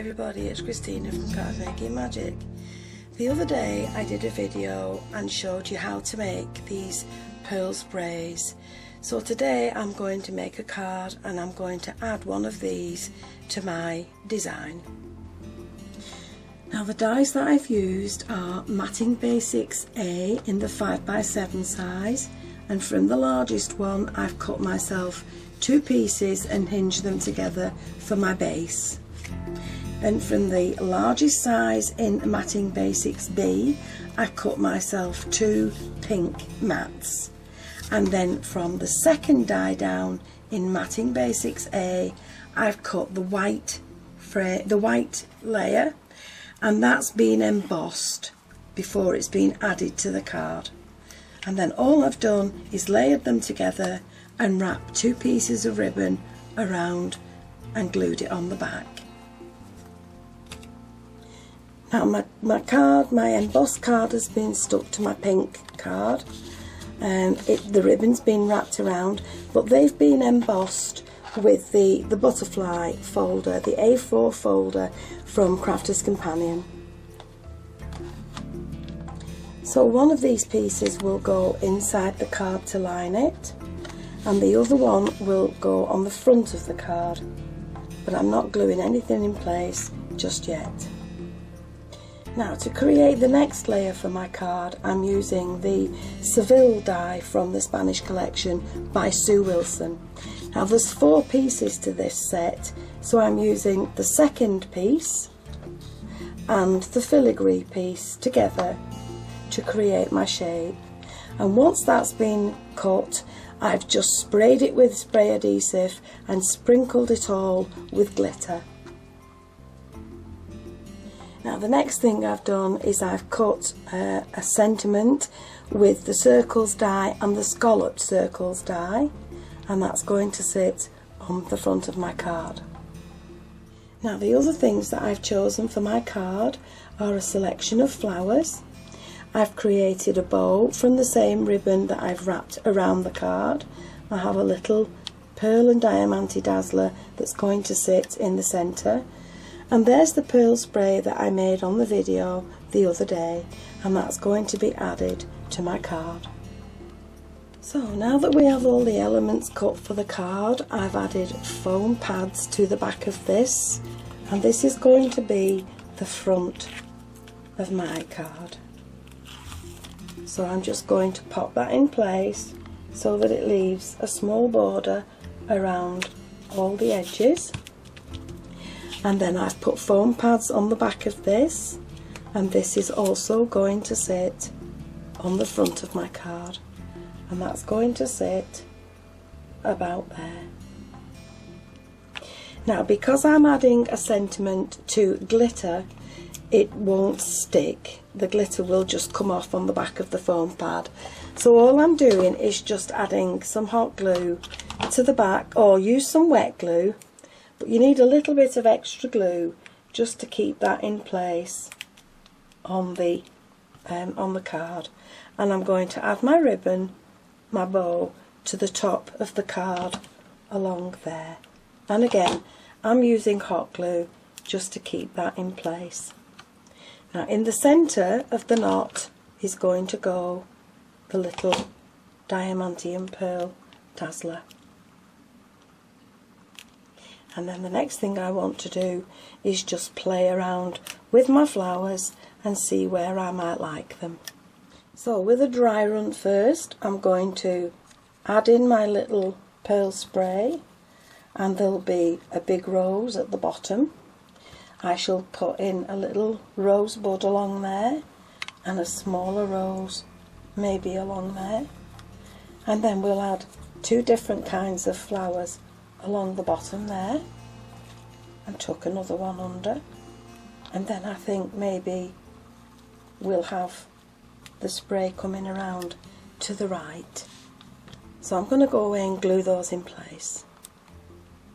everybody, it's Christina from Card Making Magic. The other day I did a video and showed you how to make these pearl sprays. So today I'm going to make a card and I'm going to add one of these to my design. Now the dies that I've used are Matting Basics A in the 5x7 size, and from the largest one I've cut myself 2 pieces and hinged them together for my base. And from the largest size in Matting Basics B, I cut myself 2 pink mats. And then from the second die down in Matting Basics A, I've cut the white layer, and that's been embossed before it's been added to the card. And then all I've done is layered them together and wrapped 2 pieces of ribbon around and glued it on the back. Now my embossed card has been stuck to my pink card, and the ribbon's been wrapped around, but they've been embossed with the butterfly folder, the A4 folder from Crafter's Companion. So one of these pieces will go inside the card to line it, and the other one will go on the front of the card, but I'm not gluing anything in place just yet. Now to create the next layer for my card, I'm using the Seville die from the Spanish collection by Sue Wilson. Now there's 4 pieces to this set, so I'm using the second piece and the filigree piece together to create my shape. And once that's been cut, I've just sprayed it with spray adhesive and sprinkled it all with glitter. Now the next thing I've done is I've cut a sentiment with the circles die and the scalloped circles die, and that's going to sit on the front of my card. Now the other things that I've chosen for my card are a selection of flowers. I've created a bow from the same ribbon that I've wrapped around the card. I have a little pearl and diamante dazzler that's going to sit in the centre. And there's the pearl spray that I made on the video the other day, and that's going to be added to my card. So now that we have all the elements cut for the card, I've added foam pads to the back of this, and this is going to be the front of my card. So I'm just going to pop that in place so that it leaves a small border around all the edges. And then I've put foam pads on the back of this, and this is also going to sit on the front of my card, and that's going to sit about there. Now because I'm adding a sentiment to glitter, it won't stick. The glitter will just come off on the back of the foam pad. So all I'm doing is just adding some hot glue to the back, or use some wet glue, but you need a little bit of extra glue just to keep that in place on the card. And I'm going to add my ribbon, my bow, to the top of the card along there. And again, I'm using hot glue just to keep that in place. Now in the centre of the knot is going to go the little diamante and pearl dazzler. And then the next thing I want to do is just play around with my flowers and see where I might like them. So with a dry run first, I'm going to add in my little pearl spray, and there'll be a big rose at the bottom. I shall put in a little rosebud along there and a smaller rose maybe along there, and then we'll add 2 different kinds of flowers along the bottom there and tuck another one under, and then I think maybe we'll have the spray coming around to the right. So I'm going to go away and glue those in place.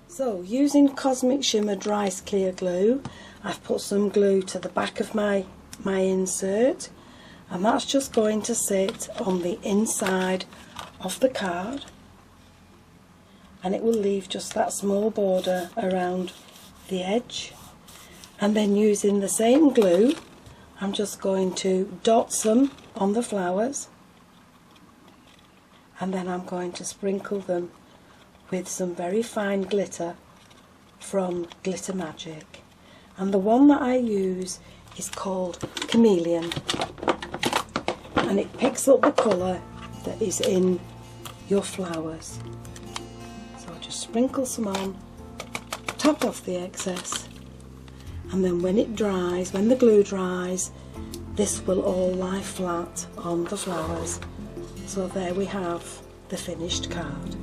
So using Cosmic Shimmer Dry Clear Glue, I've put some glue to the back of my insert, and that's just going to sit on the inside of the card, and it will leave just that small border around the edge. And then using the same glue, I'm just going to dot some on the flowers, and then I'm going to sprinkle them with some very fine glitter from Glitter Magic. And the one that I use is called Chameleon, and it picks up the colour that is in your flowers. So I just sprinkle some on, top off the excess, and then when it dries, when the glue dries, this will all lie flat on the flowers. So there we have the finished card.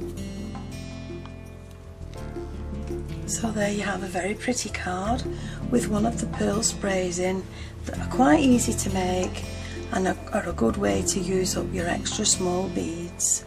So there you have a very pretty card with one of the pearl sprays in that are quite easy to make and are a good way to use up your extra small beads.